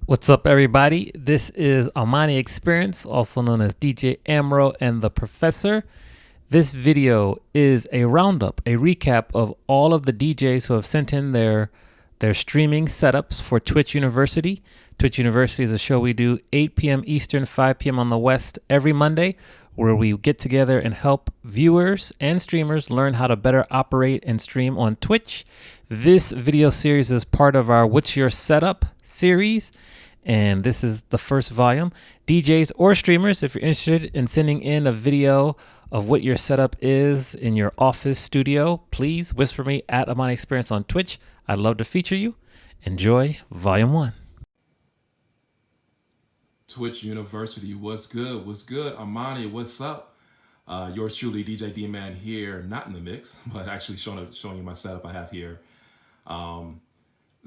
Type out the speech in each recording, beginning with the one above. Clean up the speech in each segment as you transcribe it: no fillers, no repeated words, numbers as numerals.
What's up, everybody? This is AmaniExperience, also known as DJ Amro and the Professor. This video is a roundup, a recap of all of the DJs who have sent in their streaming setups for Twitch University. Twitch University is a show we do 8 p.m. Eastern, 5 p.m. on the West every Monday, where we get together and help viewers and streamers learn how to better operate and stream on Twitch. This video series is part of our What's Your Setup series, and this is the first volume. DJs or streamers, if you're interested in sending in a video of what your setup is in your office studio, please whisper me at AmaniExperience on Twitch. I'd love to feature you. Enjoy Volume 1. Twitch University, what's good? What's good? Amani, what's up? Yours truly, DJ D-Man here, not in the mix, but actually showing you my setup I have here.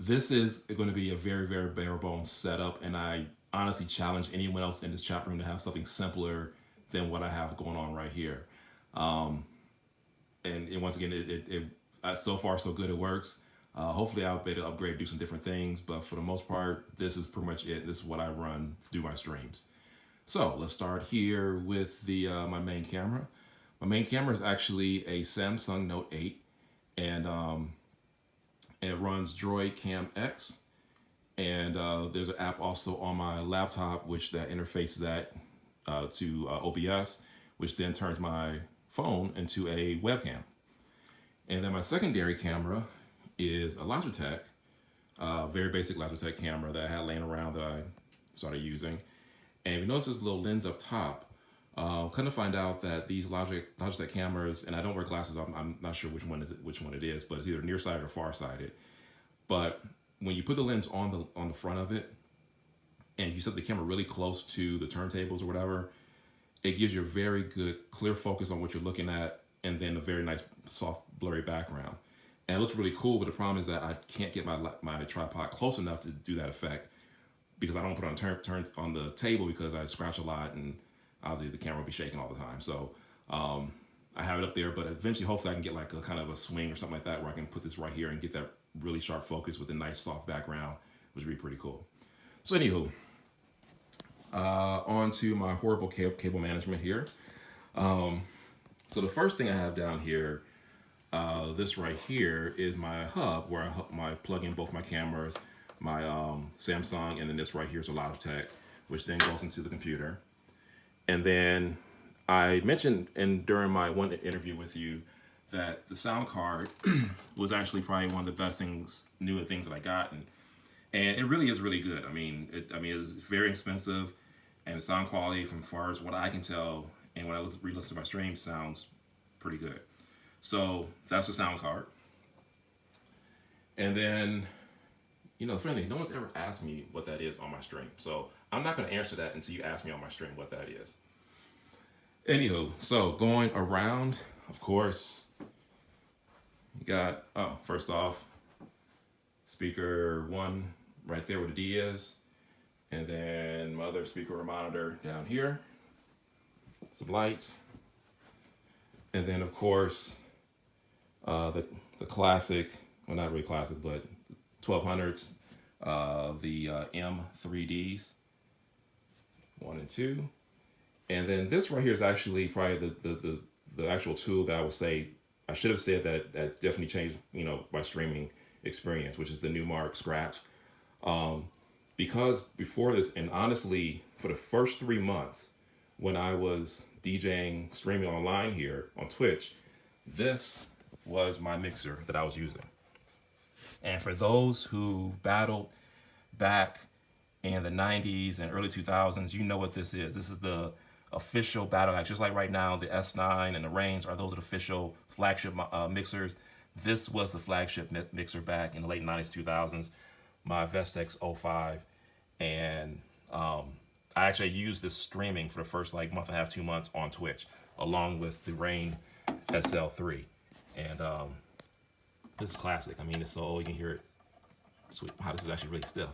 This is going to be a very, very bare bones setup, and I honestly challenge anyone else in this chat room to have something simpler than what I have going on right here. And once again, so far so good, it works. Hopefully I'll be able to upgrade, do some different things, but for the most part, this is pretty much it. This is what I run to do my streams. So let's start here with my main camera. My main camera is actually a Samsung Note 8, and it runs Droid Cam X. And there's an app also on my laptop which that interfaces that to OBS, which then turns my phone into a webcam. And then my secondary camera is a Logitech, very basic Logitech camera that I had laying around that I started using. And if you notice this little lens up top, kind of find out that these Logitech cameras, and I don't wear glasses, I'm not sure which one it is, but it's either nearsighted or farsighted. But when you put the lens on the front of it, and you set the camera really close to the turntables or whatever, it gives you a very good clear focus on what you're looking at, and then a very nice soft blurry background. And it looks really cool, but the problem is that I can't get my tripod close enough to do that effect, because I don't put it on the table because I scratch a lot, and obviously the camera will be shaking all the time. So I have it up there, but eventually hopefully I can get like a kind of a swing or something like that where I can put this right here and get that really sharp focus with a nice soft background, which would be pretty cool. So anywho, on to my horrible cable management here. So the first thing I have down here, this right here is my hub where I plug in both my cameras, my Samsung, and then this right here is a Logitech, which then goes into the computer. And then I mentioned during my one interview with you that the sound card was actually probably one of the best newer things that I got, and it really is really good. I mean, it's very expensive, and the sound quality, from far as what I can tell, and when I re-listen to my stream, sounds pretty good. So that's the sound card. And then, the funny thing, no one's ever asked me what that is on my stream. So I'm not going to answer that until you ask me on my stream what that is. Anywho, so going around, of course, you got, first off, speaker 1 right there where the D is. And then my other speaker or monitor down here. Some lights. And then, of course, the classic, well, not really classic, but 1200s, the M3Ds, 1 and 2. And then this right here is actually probably the actual tool that I would say, I should have said that definitely changed, my streaming experience, which is the Newmark Scratch. Because before this, and honestly, for the first 3 months when I was DJing, streaming online here on Twitch, this was my mixer that I was using. And for those who battled back in the 90s and early 2000s, you know what this is. This is the official battle axe. Just like right now, the S9 and the Reigns are those official flagship mixers. This was the flagship mixer back in the late 90s, 2000s, my Vestex 05. And I actually used this streaming for the first month and a half, 2 months on Twitch, along with the Reign SL3. And this is classic. I mean, it's so old, you can hear it. Sweet. Wow, this is actually really stiff.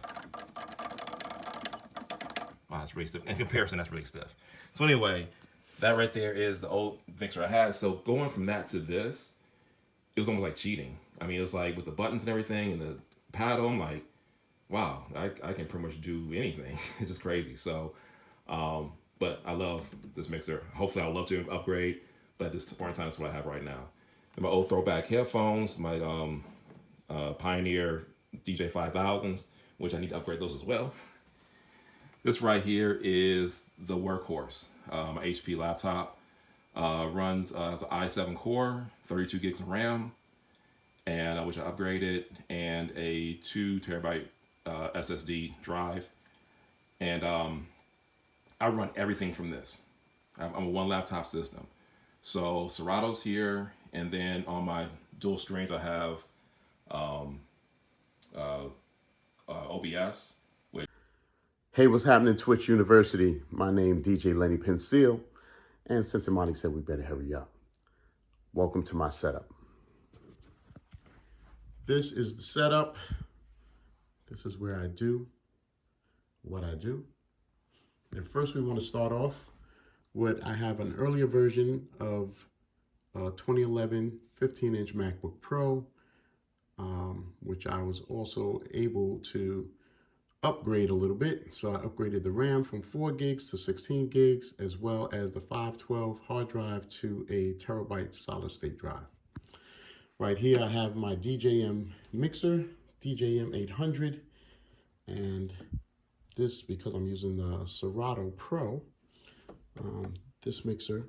Wow, that's really stiff. In comparison, that's really stiff. So anyway, that right there is the old mixer I had. So going from that to this, it was almost like cheating. I mean, it was like with the buttons and everything and the paddle, I'm like, wow, I can pretty much do anything. It's just crazy. So, but I love this mixer. Hopefully I'll love to upgrade, but at this point in time, that's what I have right now. And my old throwback headphones, my Pioneer DJ 5000s, which I need to upgrade those as well. This right here is the workhorse. My HP laptop runs as an i7 core, 32 gigs of RAM, and which I upgraded, and a 2 terabyte SSD drive. And I run everything from this. I'm a one laptop system. So Serato's here, and then on my dual screens I have OBS. Hey, what's happening, Twitch University? My name DJLenniePenceal, and since Amani said we better hurry up, welcome to my setup. This is the setup. This is where I do what I do. And first we want to start off with, I have an earlier version of 2011 15-inch MacBook Pro, which I was also able to upgrade a little bit. So I upgraded the RAM from 4 gigs to 16 gigs, as well as the 512 hard drive to a terabyte solid state drive. Right here I have my DJM mixer, DJM 800, and this, because I'm using the Serato Pro, this mixer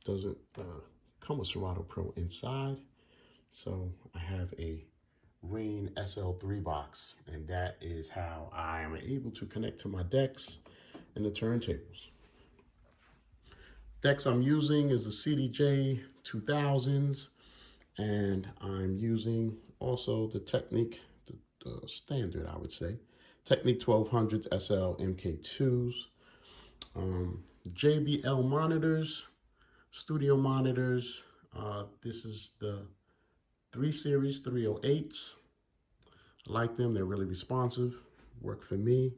doesn't come with Serato Pro inside, so I have a Rain SL3 box, and that is how I am able to connect to my decks and the turntables. Decks I'm using is the CDJ 2000s, and I'm using also the Technic, the standard, I would say, Technic 1200s SL MK2s, JBL monitors, studio monitors. This is the 3 Series 308s. I like them, they're really responsive, work for me.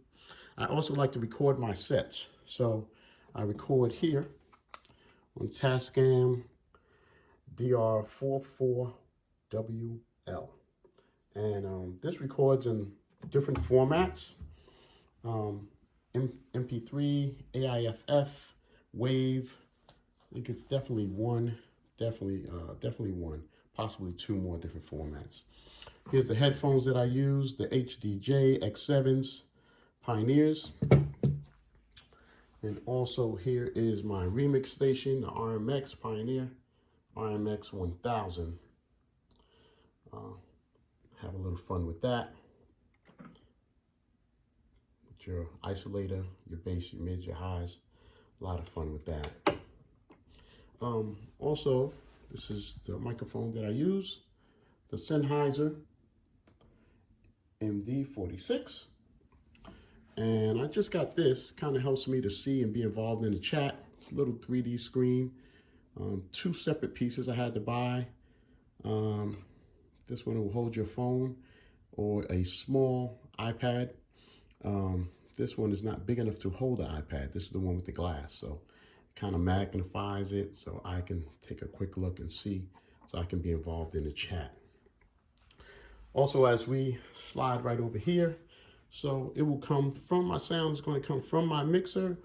I also like to record my sets. So I record here on Tascam DR44WL. And this records in different formats, MP3, AIFF, WAVE. I think it's definitely one, possibly 2 more different formats. Here's the headphones that I use, the HDJ X7s, Pioneers. And also here is my remix station, the RMX Pioneer, RMX 1000. Have a little fun with that. With your isolator, your bass, your mids, your highs. A lot of fun with that. Also, this is the microphone that I use, the Sennheiser MD46. And I just got this, kind of helps me to see and be involved in the chat. It's a little 3D screen, 2 separate pieces I had to buy. This one will hold your phone or a small iPad. This one is not big enough to hold the iPad. This is the one with the glass, so it kind of magnifies it so I can take a quick look and see, so I can be involved in the chat. Also, as we slide right over here, so it will come from, my sound is going to come from my mixer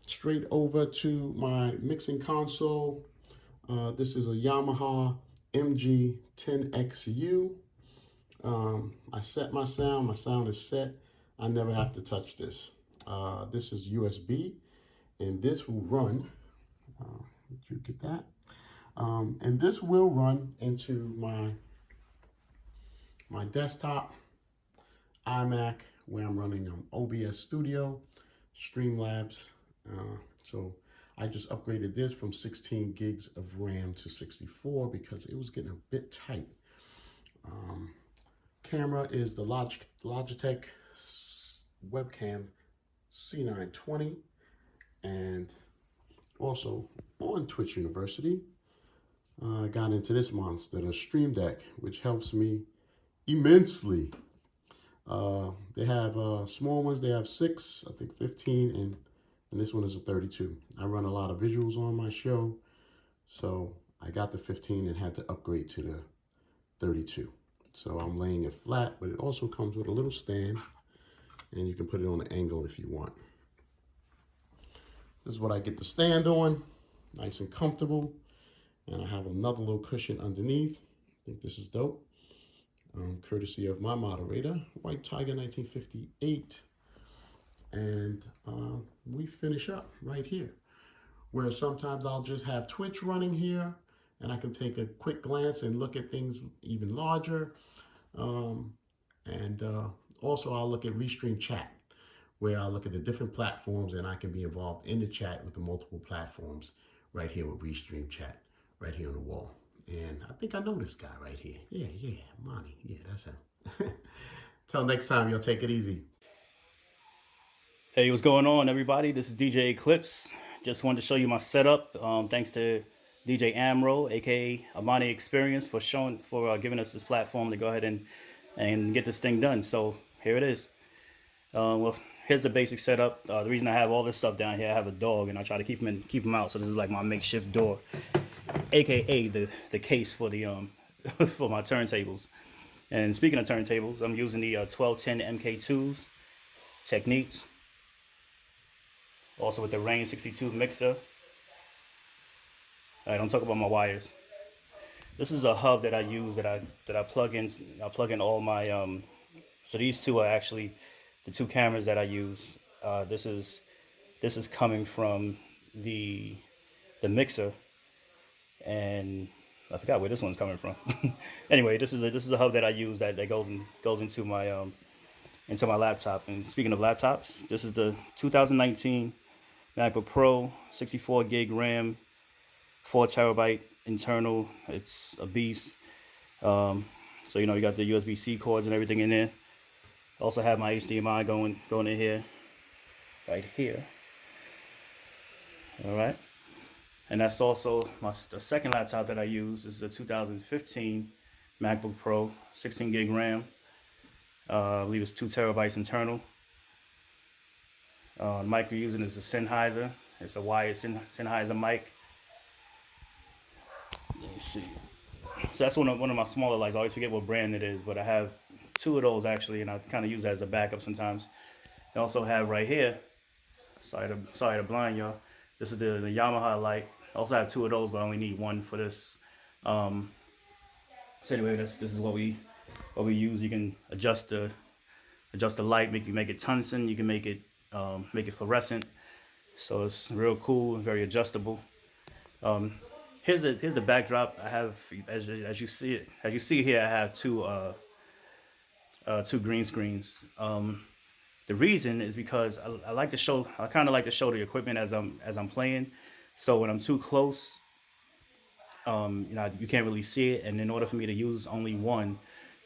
straight over to my mixing console. This is a Yamaha MG10XU. I set my sound is set. I never have to touch this. This is USB, and this will run, did you get that? And this will run into my desktop iMac, where I'm running OBS Studio, Streamlabs. So I just upgraded this from 16 gigs of RAM to 64 because it was getting a bit tight. Camera is the Logitech webcam C920, and also on Twitch University, I got into this monster, the Stream Deck, which helps me immensely. They have small ones, they have 6, I think 15, and this one is a 32. I run a lot of visuals on my show, so I got the 15 and had to upgrade to the 32. So I'm laying it flat, but it also comes with a little stand and you can put it on an angle if you want. This is what I get to stand on, nice and comfortable. And I have another little cushion underneath. I think this is dope. Courtesy of my moderator, White Tiger 1958. And we finish up right here, where sometimes I'll just have Twitch running here, and I can take a quick glance and look at things even larger. Also I'll look at Restream Chat, where I'll look at the different platforms, and I can be involved in the chat with the multiple platforms right here with Restream Chat, right here on the wall. And I think I know this guy right here. Yeah, Monty. Yeah, that's him. Till next time, y'all take it easy. Hey, what's going on, everybody? This is DJ Eclipse. Just wanted to show you my setup. Thanks to DJ Amro, aka AmaniExperience, for giving us this platform to go ahead and get this thing done. So here it is. Well, here's the basic setup. The reason I have all this stuff down here, I have a dog, and I try to keep him out. So this is like my makeshift door, aka the case for the for my turntables. And speaking of turntables, I'm using the 1210 MK2s Techniques. Also with the Rain 62 mixer. All right, don't talk about my wires. This is a hub that I use that I plug in. I plug in all my so these two are actually the two cameras that I use. This is coming from the mixer, and I forgot where this one's coming from. Anyway, this is a hub that I use that goes into my laptop. And speaking of laptops, this is the 2019 MacBook Pro, 64 gig RAM, 4 terabyte internal. It's a beast. So you know, you got the USB-C cords and everything in there. Also have my HDMI going in here, right here. All right, and that's also the second laptop that I use. This is a 2015 MacBook Pro, 16 gig RAM. I believe it's 2 terabytes internal. The mic we're using is a Sennheiser. It's a wired Sennheiser mic. Let me see. So that's one of my smaller lights. I always forget what brand it is, but I have 2 of those actually, and I kind of use that as a backup sometimes. I also have right here. Sorry to blind y'all. This is the Yamaha light. I also have 2 of those, but I only need 1 for this. So anyway, this is what we use. You can adjust the light, make it tungsten. You can make it fluorescent. So it's real cool, very adjustable. Here's the backdrop. I have, as you see here, I have 2 green screens. The reason is because I like to show. I kind of like to show the equipment as I'm playing. So when I'm too close, you know, you can't really see it. And in order for me to use only one,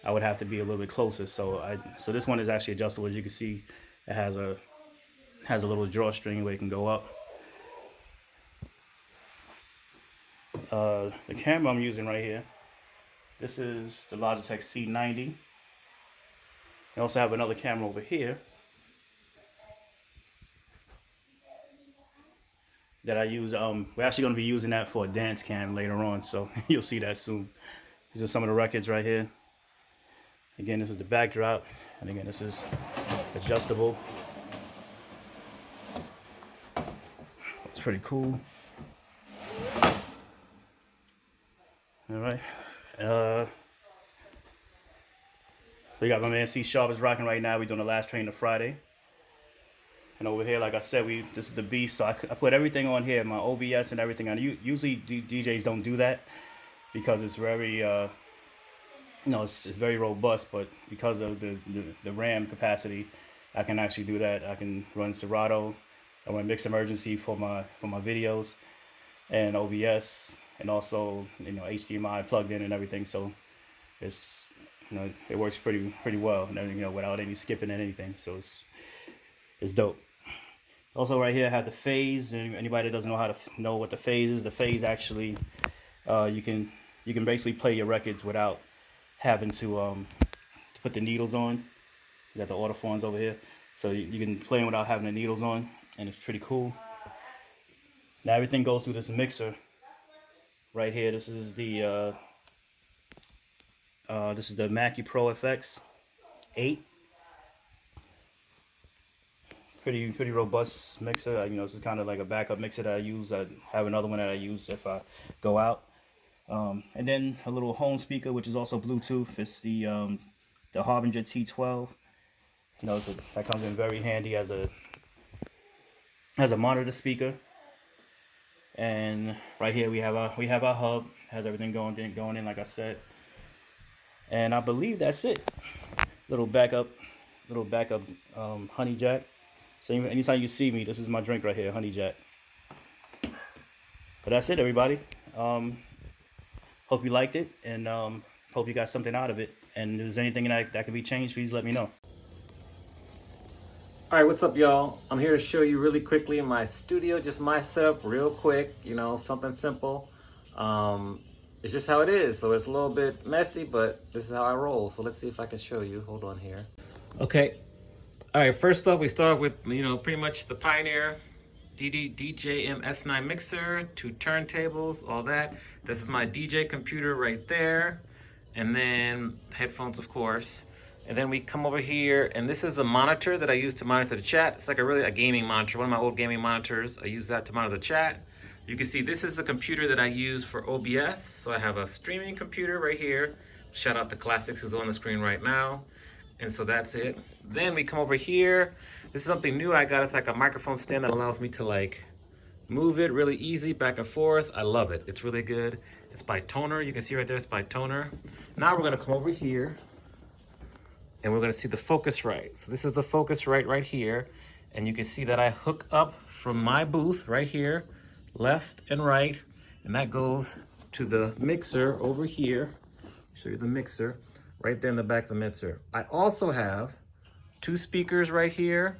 I would have to be a little bit closer. So this one is actually adjustable. As you can see, it has a little drawstring where it can go up. The camera I'm using right here, this is the Logitech C90. I also have another camera over here that I use. We're actually going to be using that for a dance cam later on, so you'll see that soon. These are some of the records right here. Again, this is the backdrop, and again, this is adjustable. It's pretty cool. All right. So you got my man C Sharp is rocking right now. We're doing the last train of Friday. And over here, like I said, this is the beast. So I put everything on here, my OBS and everything. And usually DJs don't do that because it's very, you know, it's very robust. But because of the RAM capacity, I can actually do that. I can run Serato. I run Mix Emergency for my videos, and OBS, and also, you know, HDMI plugged in and everything. So it's, you know, it works pretty well, and you know, without any skipping and anything. So it's dope. Also right here I have the phase. Anybody that doesn't know what the phase is, the phase actually, you can basically play your records without having to put the needles on. You got the autophones over here, so you can play them without having the needles on, and it's pretty cool. Now everything goes through this mixer right here. This is the Mackie Pro FX 8. pretty robust mixer. You know, this is kind of like a backup mixer that I use. I have another one that I use if I go out. And then a little home speaker, which is also Bluetooth. It's the Harbinger T12. You know, that comes in very handy as a monitor speaker. And right here we have our hub. Has everything going in like I said. And I believe that's it. Little backup honey jack. So anytime you see me, this is my drink right here, honey jack. But that's it, everybody. Hope you liked it, and hope you got something out of it. And if there's anything that can be changed, please let me know. All right, what's up, y'all? I'm here to show you really quickly in my studio, just my setup real quick, you know, something simple. It's just how it is. So it's a little bit messy, but this is how I roll. So let's see if I can show you. Hold on here. Okay. All right, first up, we start with, you know, pretty much the Pioneer DJM S9 mixer, 2 turntables, all that. This is my DJ computer right there. And then headphones, of course. And then we come over here, and this is the monitor that I use to monitor the chat. It's like a gaming monitor, one of my old gaming monitors. I use that to monitor the chat. You can see this is the computer that I use for OBS. So I have a streaming computer right here. Shout out to Classics, who's on the screen right now. And so that's it. Then we come over here. This is something new I got. It's like a microphone stand that allows me to like move it really easy back and forth. I love it. It's really good. It's by Toner. You can see right there, it's by Toner. Now we're gonna come over here and we're gonna see the Focusrite. So this is the Focusrite right here. And you can see that I hook up from my booth right here, left and right. And that goes to the mixer over here. Show you the mixer right there in the back of the mixer. I also have 2 speakers right here,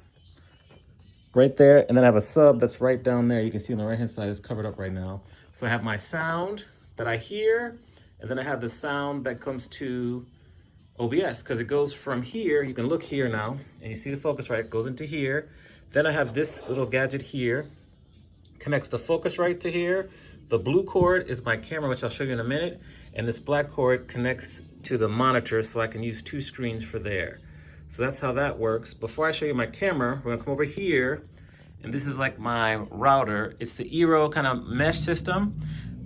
right there, and then I have a sub that's right down there. You can see on the right hand side is covered up right now. So I have my sound that I hear, and then I have the sound that comes to OBS, because it goes from here. You can look here now, and you see the Focusrite, it goes into here. Then I have this little gadget here, connects the Focusrite to here. The blue cord is my camera, which I'll show you in a minute, and this black cord connects to the monitor, so I can use 2 screens for there. So that's how that works. Before I show you my camera, we're gonna come over here, and this is like my router. It's the Eero kind of mesh system.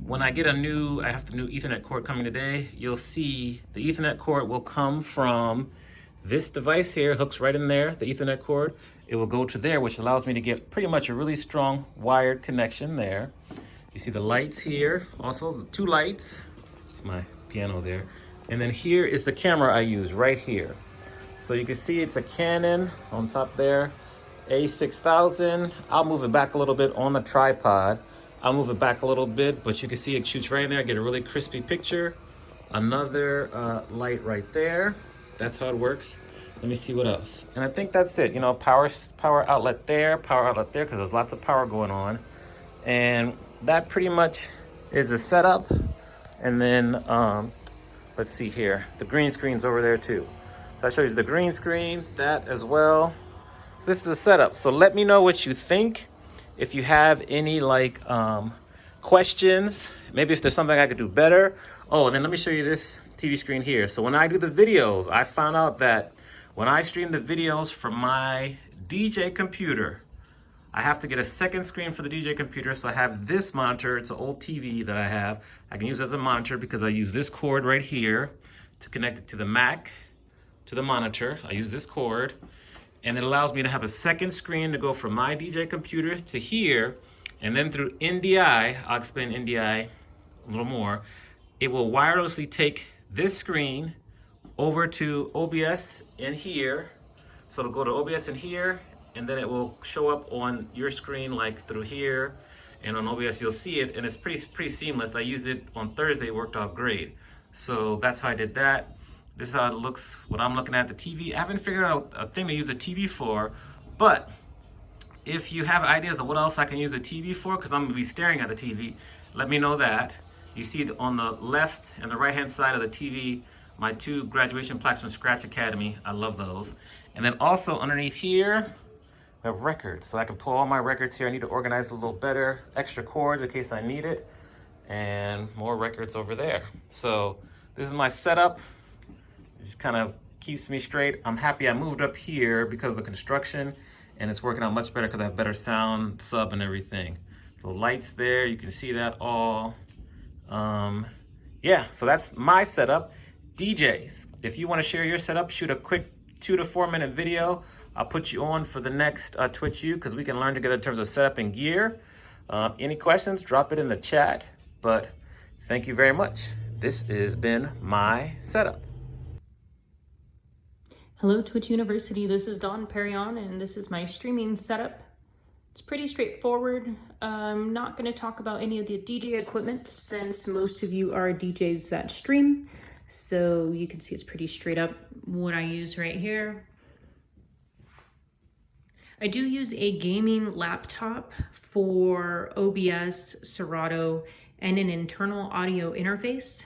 When I get I have the new Ethernet cord coming today, you'll see the Ethernet cord will come from this device here, hooks right in there, the Ethernet cord. It will go to there, which allows me to get pretty much a really strong wired connection there. You see the lights here, also the 2 lights. It's my piano there. And then here is the camera I use right here. So you can see it's a Canon on top there, A6000. I'll move it back a little bit on the tripod. I'll move it back a little bit, but you can see it shoots right in there. I get a really crispy picture. Another light right there. That's how it works. Let me see what else. And I think that's it. You know, power outlet there, because there's lots of power going on. And that pretty much is the setup. And then, let's see here. The green screen's over there too. That shows you the green screen, that as well. This is the setup. So let me know what you think. If you have any like questions, maybe if there's something I could do better. Oh, and then let me show you this TV screen here. So when I do the videos, I found out that when I stream the videos from my DJ computer, I have to get a second screen for the DJ computer. So I have this monitor. It's an old TV that I have. I can use as a monitor because I use this cord right here to connect it to the Mac, to the monitor. I use this cord, and it allows me to have a second screen to go from my DJ computer to here, and then through NDI, I'll explain NDI a little more, it will wirelessly take this screen over to OBS in here. So it'll go to OBS in here, and then it will show up on your screen like through here, and on OBS you'll see it, and it's pretty seamless. I used it on Thursday, it worked out great. So that's how I did that. This is how it looks when I'm looking at the TV. I haven't figured out a thing to use the TV for, but if you have ideas of what else I can use the TV for, because I'm gonna be staring at the TV, let me know that. You see on the left and the right-hand side of the TV, my 2 graduation plaques from Scratch Academy. I love those. And then also underneath here, we have records. So I can pull all my records here. I need to organize it a little better. Extra cords in case I need it. And more records over there. So this is my setup. It just kind of keeps me straight. I'm happy I moved up here because of the construction and it's working out much better because I have better sound, sub, and everything. So lights there, you can see that all. Yeah, so that's my setup. DJs, if you want to share your setup, shoot a quick 2 to 4 minute video. I'll put you on for the next Twitch U, because we can learn together in terms of setup and gear. Any questions, drop it in the chat. But thank you very much. This has been my setup. Hello Twitch University, this is DawnPerignon and this is my streaming setup. It's pretty straightforward. I'm not going to talk about any of the DJ equipment since most of you are DJs that stream. So you can see it's pretty straight up what I use right here. I do use a gaming laptop for OBS, Serato, and an internal audio interface.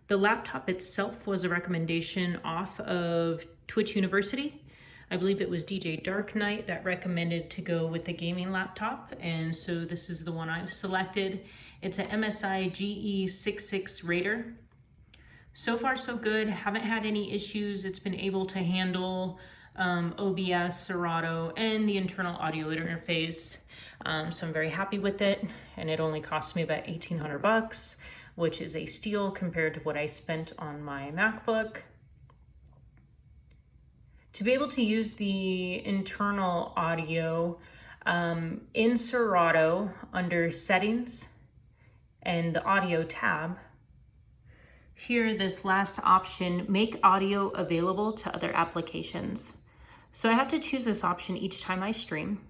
The laptop itself was a recommendation off of Twitch University. I believe it was DJ Dark Knight that recommended to go with the gaming laptop, and so this is the one I've selected. It's a MSI GE66 Raider. So far so good, haven't had any issues. It's been able to handle OBS, Serato, and the internal audio interface. So I'm very happy with it, and it only cost me about 1,800 bucks, which is a steal compared to what I spent on my MacBook. To be able to use the internal audio in Serato under settings and the audio tab, here this last option, make audio available to other applications. So I have to choose this option each time I stream.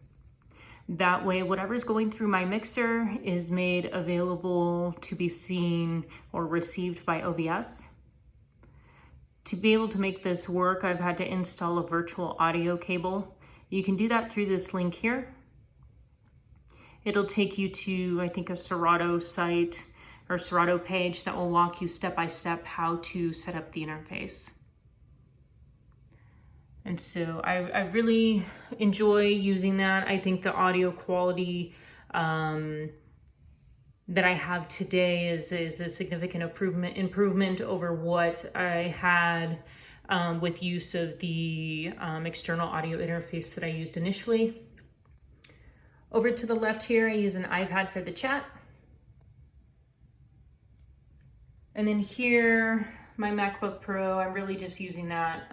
That way, whatever's going through my mixer is made available to be seen or received by OBS. To be able to make this work, I've had to install a virtual audio cable. You can do that through this link here. It'll take you to, I think, a Serato site or Serato page that will walk you step by step how to set up the interface. And so I really enjoy using that. I think the audio quality that I have today is a significant improvement over what I had with use of the external audio interface that I used initially. Over to the left here, I use an iPad for the chat. And then here, my MacBook Pro, I'm really just using that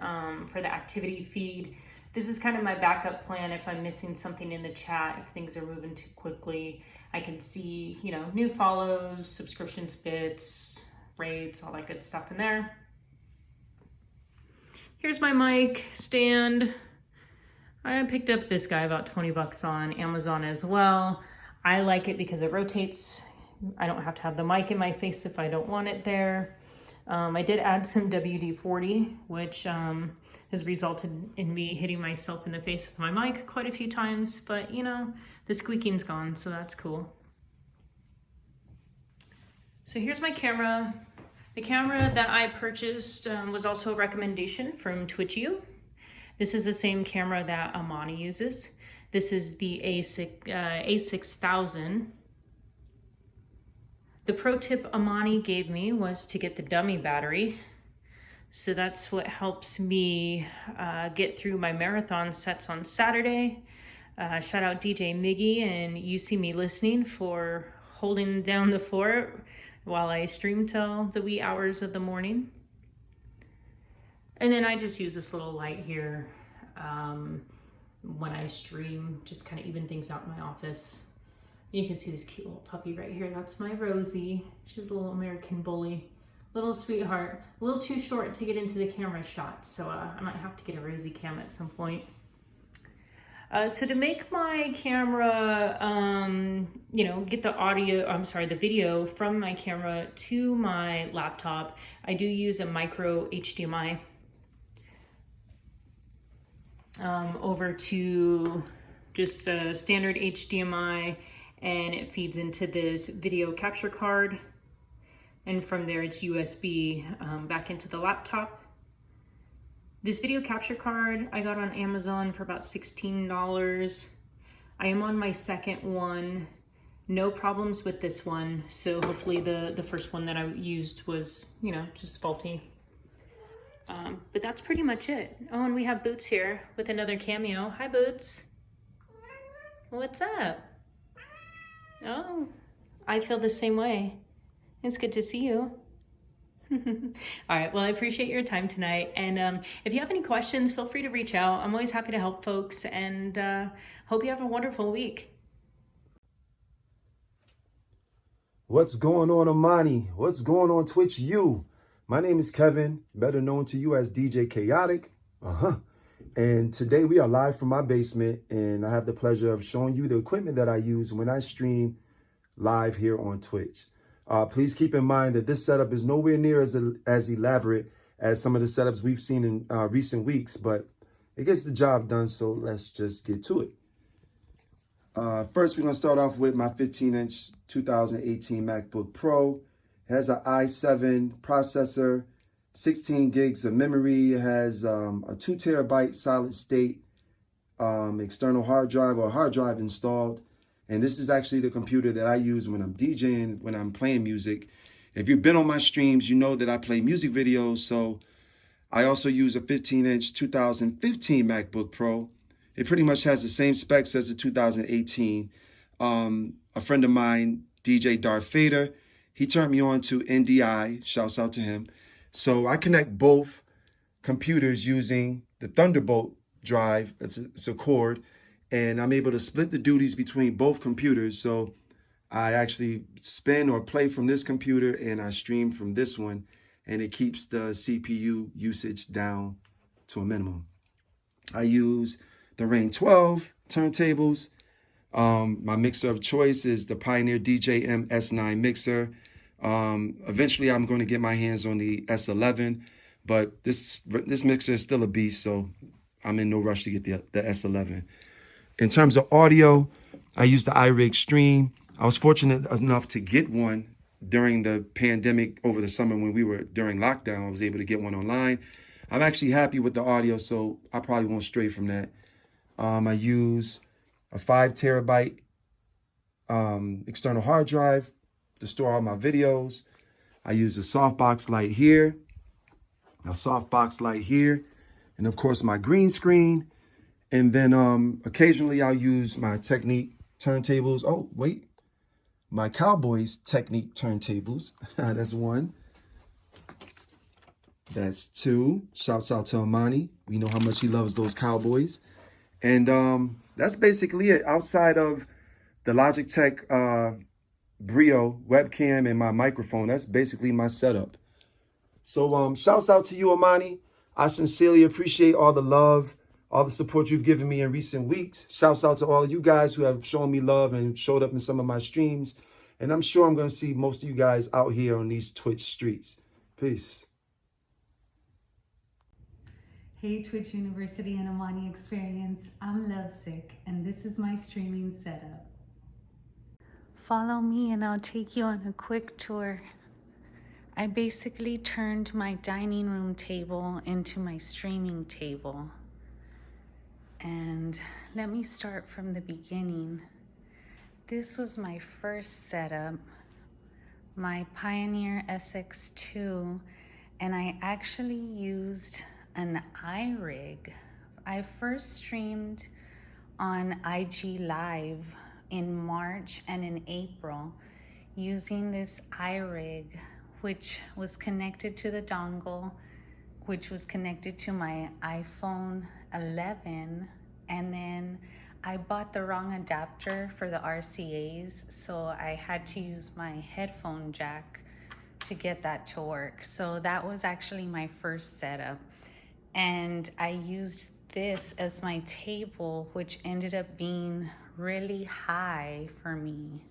for the activity feed. This is kind of my backup plan if I'm missing something in the chat, if things are moving too quickly. I can see, you know, new follows, subscriptions, bits, rates, all that good stuff in there. Here's my mic stand. I picked up this guy about 20 bucks on Amazon as well. I like it because it rotates. I don't have to have the mic in my face if I don't want it there. I did add some WD-40, which has resulted in me hitting myself in the face with my mic quite a few times, but you know, the squeaking's gone, so that's cool. So here's my camera. The camera that I purchased was also a recommendation from Twitch U. This is the same camera that Amani uses. This is the A6000. The pro tip Amani gave me was to get the dummy battery. So that's what helps me get through my marathon sets on Saturday. Shout out DJ Miggy and You See Me Listening for holding down the fort while I stream till the wee hours of the morning. And then I just use this little light here when I stream, just kind of even things out in my office. You can see this cute little puppy right here. That's my Rosie. She's a little American bully. Little sweetheart. A little too short to get into the camera shot, so I might have to get a Rosie cam at some point. So to make my camera, you know, get the video from my camera to my laptop, I do use a micro HDMI over to just a standard HDMI, and it feeds into this video capture card. And from there, it's USB back into the laptop. This video capture card I got on Amazon for about $16. I am on my second one. No problems with this one. So hopefully the first one that I used was, you know, just faulty. But that's pretty much it. Oh, and we have Boots here with another cameo. Hi, Boots. What's up? Oh, I feel the same way. It's good to see you. All right, well, I appreciate your time tonight. And if you have any questions, feel free to reach out. I'm always happy to help folks, and hope you have a wonderful week. What's going on, Amani? What's going on, Twitch U? My name is Kevin, better known to you as DJKOTIC. And today we are live from my basement, and I have the pleasure of showing you the equipment that I use when I stream live here on Twitch. Please keep in mind that this setup is nowhere near as elaborate as some of the setups we've seen in recent weeks, but it gets the job done, so let's just get to it. First, we're going to start off with my 15-inch 2018 MacBook Pro. It has an i7 processor, 16 gigs of memory. It has a 2 terabyte solid state external hard drive or hard drive installed. And this is actually the computer that I use when I'm DJing, when I'm playing music. If you've been on my streams, you know that I play music videos. So I also use a 15-inch 2015 MacBook Pro. It pretty much has the same specs as the 2018. A friend of mine, DJ Darth Vader, he turned me on to NDI. Shouts out to him. So I connect both computers using the Thunderbolt drive. It's a cord. And I'm able to split the duties between both computers. So I actually spin or play from this computer and I stream from this one. And it keeps the CPU usage down to a minimum. I use the Rain 12 turntables. My mixer of choice is the Pioneer DJ S9 mixer. Eventually, I'm going to get my hands on the S11, but this mixer is still a beast, so I'm in no rush to get the S11. In terms of audio, I use the iRig Stream. I was fortunate enough to get one during the pandemic over the summer when we were during lockdown. I was able to get one online. I'm actually happy with the audio, so I probably won't stray from that. I use a 5 terabyte external hard drive to store all my videos. I use a softbox light here, and of course my green screen. And then occasionally I'll use my Technique turntables. Oh, wait, my Cowboys Technique turntables. That's one. That's two. Shouts out to Amani. We know how much he loves those Cowboys. And that's basically it. Outside of the Logitech Brio webcam and my microphone, that's basically my setup. So shouts out to you, Amani. I sincerely appreciate all the love, all the support you've given me in recent weeks. Shouts out to all of you guys who have shown me love and showed up in some of my streams. And I'm sure I'm going to see most of you guys out here on these Twitch streets. Peace. Hey Twitch University and AmaniExperience, I'm Lovesick and this is my streaming setup. Follow me and I'll take you on a quick tour. I basically turned my dining room table into my streaming table. And let me start from the beginning. This was my first setup, my Pioneer SX2, and I actually used an iRig. I first streamed on IG Live in March and in April using this iRig, which was connected to the dongle, which was connected to my iPhone 11. And then I bought the wrong adapter for the RCAs, so I had to use my headphone jack to get that to work. So that was actually my first setup. And I used this as my table, which ended up being really high for me.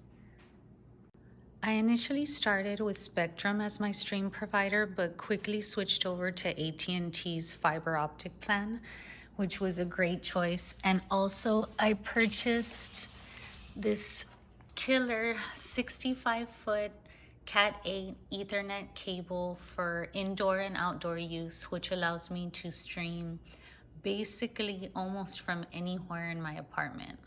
I initially started with Spectrum as my stream provider, but quickly switched over to AT&T's fiber optic plan, which was a great choice. And also I purchased this killer 65-foot Cat 8 Ethernet cable for indoor and outdoor use, which allows me to stream basically almost from anywhere in my apartment.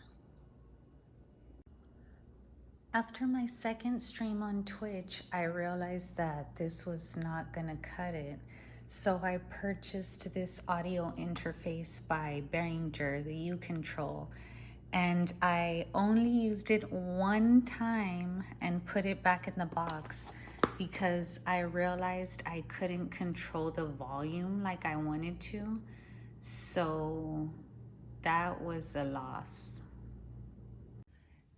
After my second stream on Twitch, I realized that this was not gonna cut it. So I purchased this audio interface by Behringer, the U-Control. and I only used it one time and put it back in the box because I realized I couldn't control the volume like I wanted to. So that was a loss.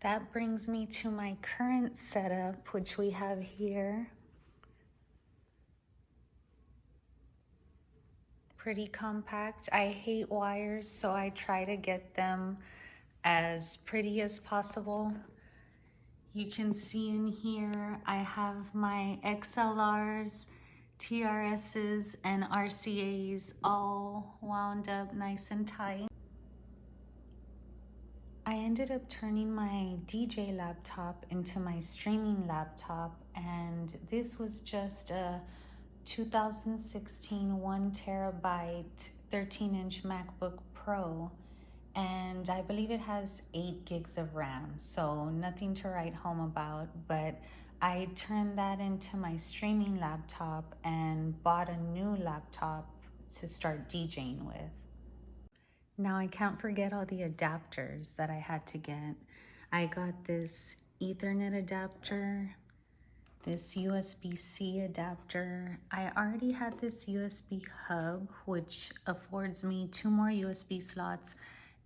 That brings me to my current setup, which we have here. Pretty compact. I hate wires, so I try to get them as pretty as possible. You can see in here, I have my XLRs, TRSs, and RCAs all wound up nice and tight. I ended up turning my DJ laptop into my streaming laptop, and this was just a 2016 1 terabyte 13-inch MacBook Pro, and I believe it has 8 gigs of RAM, so nothing to write home about, but I turned that into my streaming laptop and bought a new laptop to start DJing with. Now I can't forget all the adapters that I had to get. I got this Ethernet adapter, this USB-C adapter. I already had this USB hub, which affords me 2 more USB slots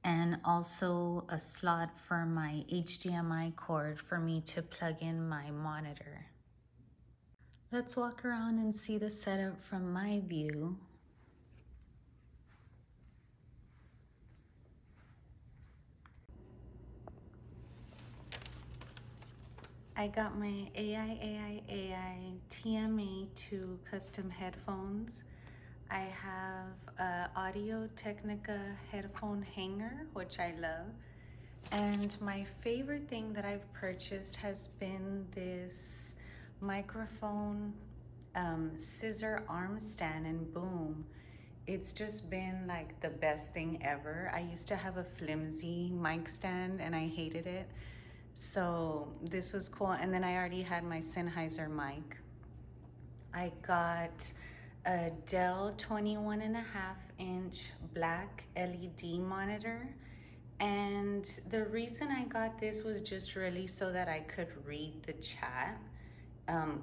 and also a slot for my HDMI cord for me to plug in my monitor. Let's walk around and see the setup from my view. I got my AI TMA2 custom headphones. I have a Audio Technica headphone hanger, which I love. And my favorite thing that I've purchased has been this microphone scissor arm stand and boom. It's just been like the best thing ever. I used to have a flimsy mic stand and I hated it. So this was cool. And then I already had my Sennheiser mic. I got a Dell 21.5-inch black LED monitor. And the reason I got this was just really so that I could read the chat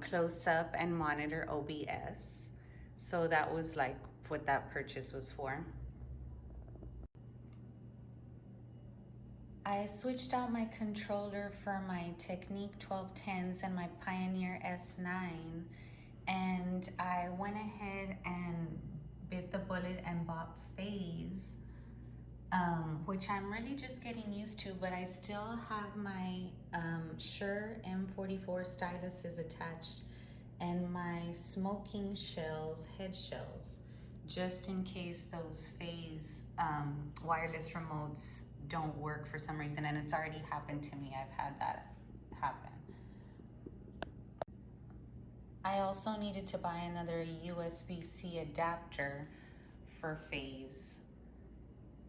close up and monitor OBS. So that was like what that purchase was for. I switched out my controller for my Technique 1210s and my Pioneer S9, and I went ahead and bit the bullet and bought Phase, which I'm really just getting used to, but I still have my Shure M44 styluses attached and my smoking shells, head shells, just in case those Phase wireless remotes don't work for some reason, and it's already happened to me. I've had that happen. I also needed to buy another USB-C adapter for Phase.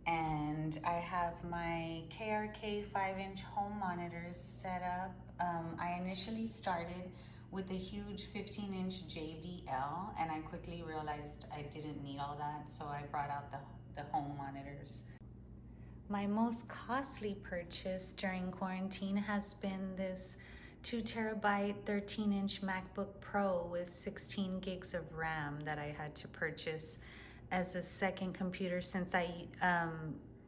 And I have my KRK 5-inch home monitors set up. I initially started with a huge 15-inch JBL, and I quickly realized I didn't need all that, so I brought out the home monitors. My most costly purchase during quarantine has been this 2 terabyte 13-inch MacBook Pro with 16 gigs of RAM that I had to purchase as a second computer since I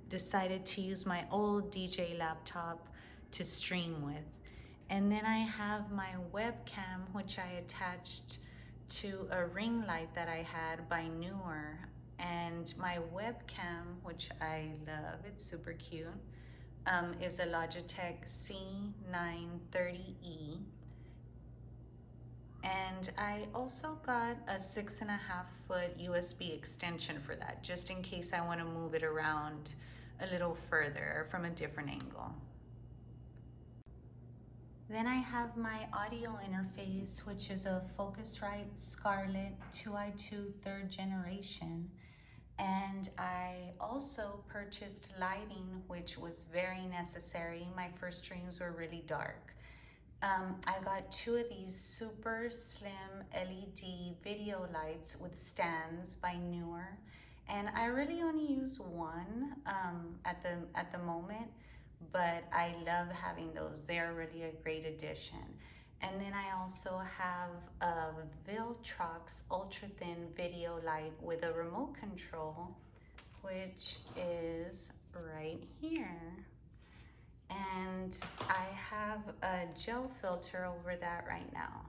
decided to use my old DJ laptop to stream with. And then I have my webcam, which I attached to a ring light that I had by Newer. And my webcam, which I love, it's super cute, is a Logitech C930E. And I also got a 6.5-foot USB extension for that, just in case I want to move it around a little further from a different angle. Then I have my audio interface, which is a Focusrite Scarlett 2i2 3rd generation. And I also purchased lighting, which was very necessary. My first streams were really dark. I got 2 of these super slim LED video lights with stands by Newer. And I really only use one at the moment, but I love having those. They're really a great addition. And then I also have a Viltrox ultra thin video light with a remote control, which is right here. And I have a gel filter over that right now.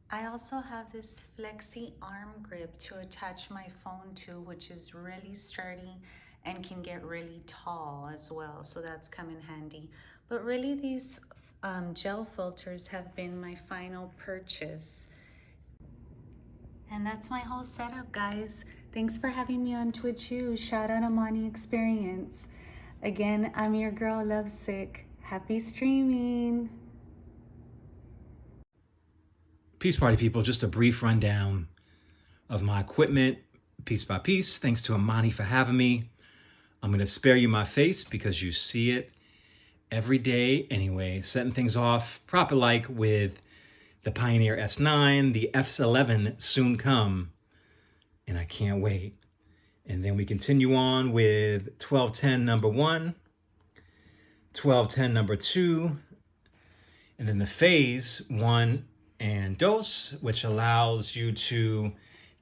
I also have this flexi arm grip to attach my phone to, which is really sturdy and can get really tall as well, so that's come in handy. But really these gel filters have been my final purchase. And that's my whole setup, guys. Thanks for having me on Twitch. Shout out AmaniExperience. Again, I'm your girl Lovesick. Happy streaming. Peace party people, just a brief rundown of my equipment piece by piece. Thanks to Amani for having me. I'm going to spare you my face because you see it every day anyway. Setting things off proper like with the Pioneer S9, the F11 soon come, and I can't wait. And then we continue on with 1210 number 1, 1210 number 2, and then the phase 1 and dos, which allows you to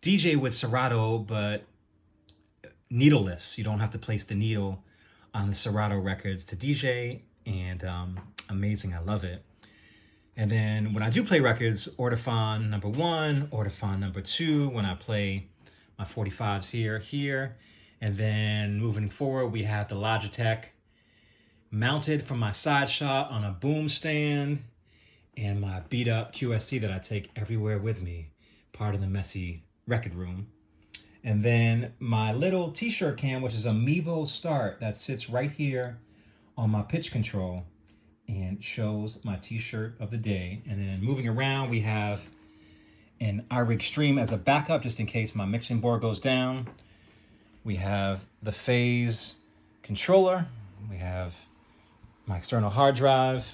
DJ with Serato, but needleless. You don't have to place the needle on the Serato records to DJ, and amazing, I love it. And then when I do play records, Ortophon number 1, Ortophon number 2, when I play my 45s here, and then moving forward, we have the Logitech mounted from my side shot on a boom stand, and my beat up QSC that I take everywhere with me, part of the messy record room. And then my little t-shirt cam, which is a Mevo Start that sits right here on my pitch control and shows my t-shirt of the day. And then moving around, we have an iRig Stream as a backup, just in case my mixing board goes down. We have the phase controller. We have my external hard drive,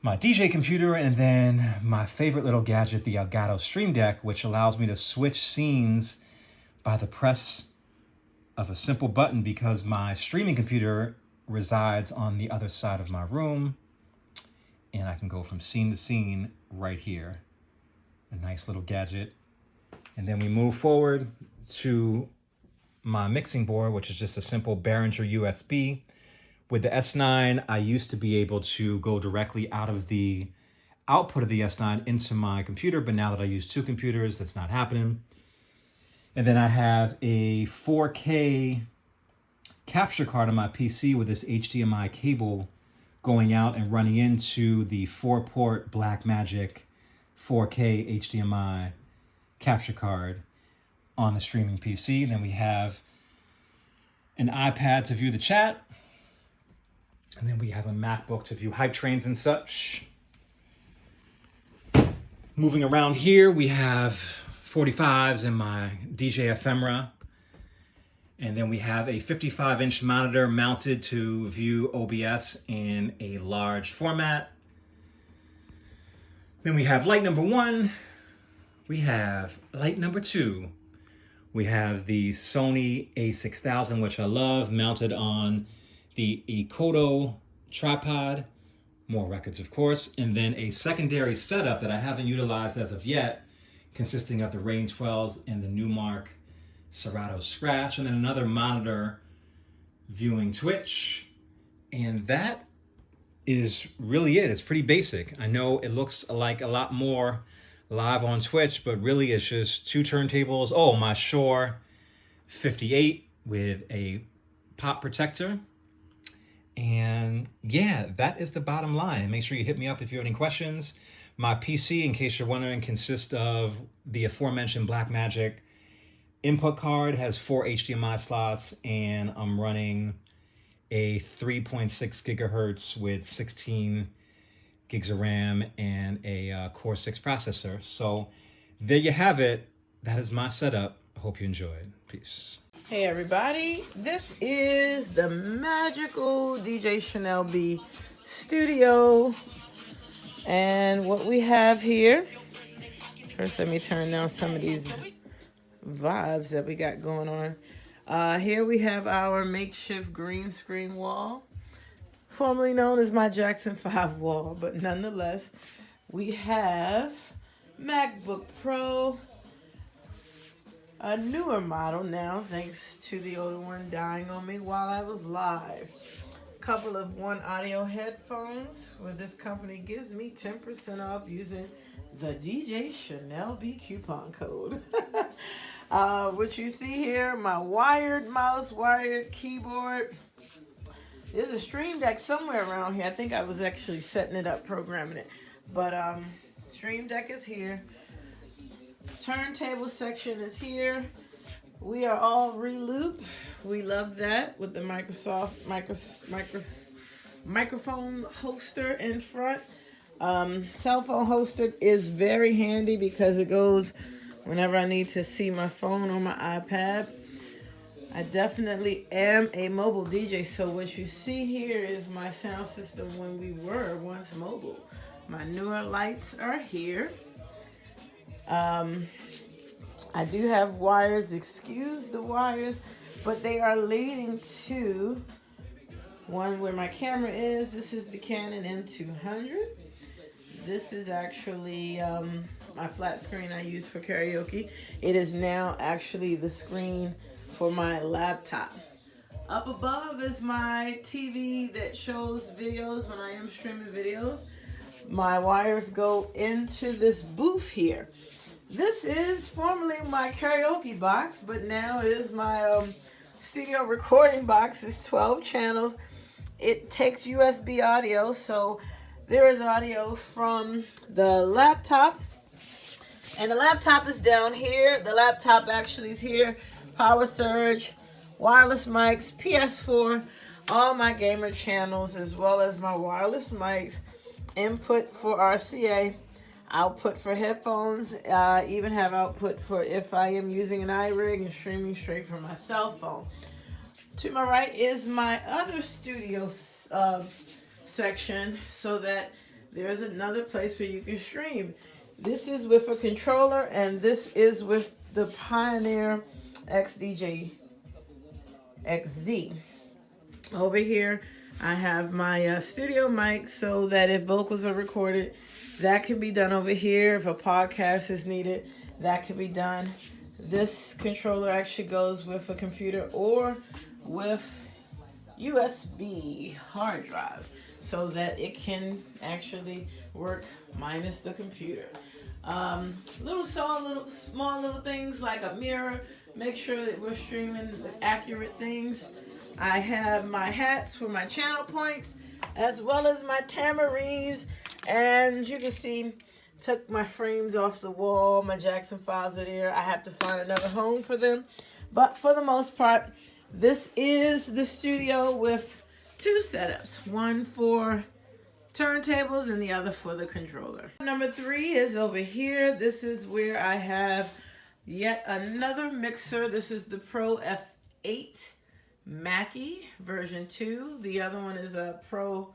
my DJ computer, and then my favorite little gadget, the Elgato Stream Deck, which allows me to switch scenes by the press of a simple button because my streaming computer resides on the other side of my room, and I can go from scene to scene right here. A nice little gadget. And then we move forward to my mixing board, which is just a simple Behringer USB. With the S9, I used to be able to go directly out of the output of the S9 into my computer, but now that I use 2 computers, that's not happening. And then I have a 4K capture card on my PC with this HDMI cable going out and running into the 4-port Blackmagic 4K HDMI capture card on the streaming PC. Then we have an iPad to view the chat. And then we have a MacBook to view hype trains and such. Moving around here, we have 45s and my DJ ephemera. And then we have a 55-inch monitor mounted to view OBS in a large format. Then we have light number 1. We have light number 2. We have the Sony a6000, which I love, mounted on the Ekoto tripod, more records of course, and then a secondary setup that I haven't utilized as of yet, consisting of the Rain 12s and the Newmark Serato Scratch, and then another monitor viewing Twitch. And that is really it. It's pretty basic. I know it looks like a lot more live on Twitch, but really it's just 2 turntables. Oh, my Shure 58 with a pop protector. And yeah, that is the bottom line. Make sure you hit me up if you have any questions. My PC, in case you're wondering, consists of the aforementioned Blackmagic input card, has 4 HDMI slots, and I'm running a 3.6 gigahertz with 16 gigs of RAM and a Core 6 processor. So there you have it. That is my setup. I hope you enjoyed. Peace. Hey everybody, this is the magical DJShannellB studio, and what we have here, first let me turn down some of these vibes that we got going on. Here we have our makeshift green screen wall, formerly known as my Jackson 5 wall, but nonetheless, we have MacBook Pro, a newer model now, thanks to the older one dying on me while I was live. Couple of One Audio headphones, where this company gives me 10% off using the DJShannellB coupon code. What you see here, my wired mouse, wired keyboard. There's a Stream Deck somewhere around here. I think I was actually setting it up, programming it. But Stream Deck is here. Turntable section is here. We are all re-loop. We love that with the microphone holster in front. Cell phone holster is very handy because it goes whenever I need to see my phone or my iPad. I definitely am a mobile DJ, so what you see here is my sound system when we were once mobile. My newer lights are here. I do have wires, excuse the wires, but they are leading to one where my camera is. This is the Canon M200. This is actually my flat screen I use for karaoke. It is now actually the screen for my laptop. Up above is my TV that shows videos when I am streaming videos. My wires go into this booth here. This is formerly my karaoke box, but now it is my studio recording box. It's 12 channels. It takes USB audio, so there is audio from the laptop. And the laptop is down here. The laptop actually is here. Power surge, wireless mics, PS4, all my gamer channels, as well as my wireless mics, input for RCA, output for headphones, even have output for if I am using an iRig and streaming straight from my cell phone. To my right is my other studio section, so that there's another place where you can stream. This is with a controller, and this is with the Pioneer X DJXZ. Over here, I have my studio mic, so that if vocals are recorded, that can be done over here. If a podcast is needed, that can be done. This controller actually goes with a computer or with USB hard drives, so that it can actually work minus the computer. Small little things like a mirror. Make sure that we're streaming accurate things. I have my hats for my channel points, as well as my tamarines. And you can see, took my frames off the wall. My Jackson 5s are there. I have to find another home for them. But for the most part, this is the studio with two setups. One for turntables and the other for the controller. Number 3 is over here. This is where I have yet another mixer. This is the Pro F8 Mackie version 2. The other one is a Pro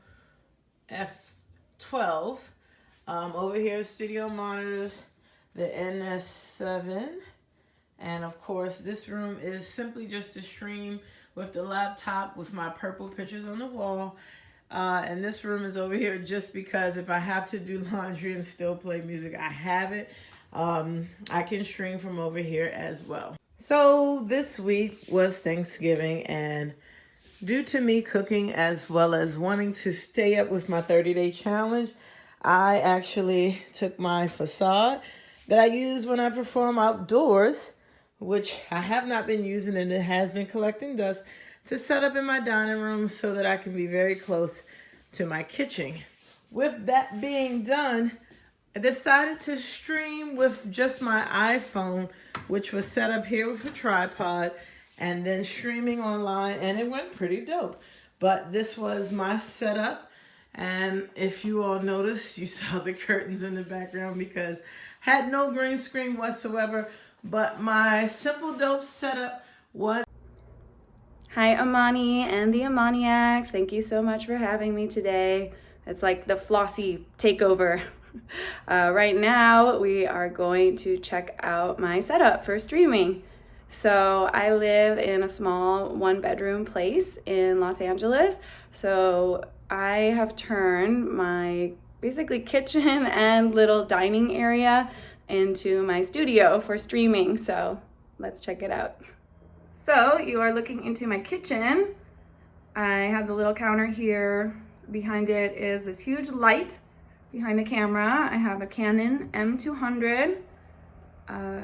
F12. Over here, studio monitors, the NS7. And of course, this room is simply just to stream with the laptop with my purple pictures on the wall. And this room is over here just because if I have to do laundry and still play music, I have it. I can stream from over here as well. So this week was Thanksgiving, and due to me cooking as well as wanting to stay up with my 30-day challenge, I actually took my facade that I use when I perform outdoors, which I have not been using and it has been collecting dust, to set up in my dining room so that I can be very close to my kitchen. With that being done, I decided to stream with just my iPhone, which was set up here with a tripod, and then streaming online, and it went pretty dope. But this was my setup, and if you all noticed, you saw the curtains in the background because I had no green screen whatsoever, but my simple dope setup was... Hi, Amani and the AmaniEx. Thank you so much for having me today. It's like the Flossie takeover. Right now, we are going to check out my setup for streaming. So I live in a small 1-bedroom place in Los Angeles. So I have turned my basically kitchen and little dining area into my studio for streaming. So let's check it out. So you are looking into my kitchen. I have the little counter here. Behind it is this huge light behind the camera. I have a Canon M200.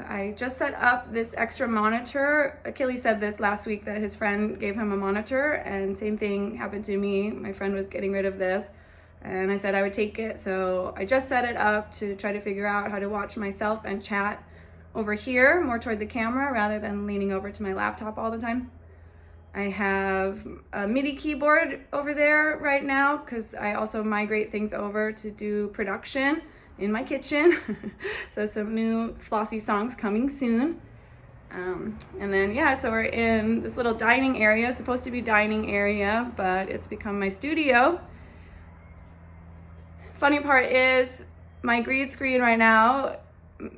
I just set up this extra monitor. Achilles said this last week that his friend gave him a monitor, and same thing happened to me. My friend was getting rid of this, and I said I would take it. So I just set it up to try to figure out how to watch myself and chat over here, more toward the camera rather than leaning over to my laptop all the time. I have a MIDI keyboard over there right now because I also migrate things over to do production in my kitchen. So some new flossy songs coming soon. And then, yeah, so we're in this little dining area, supposed to be dining area, but it's become my studio. Funny part is my green screen right now,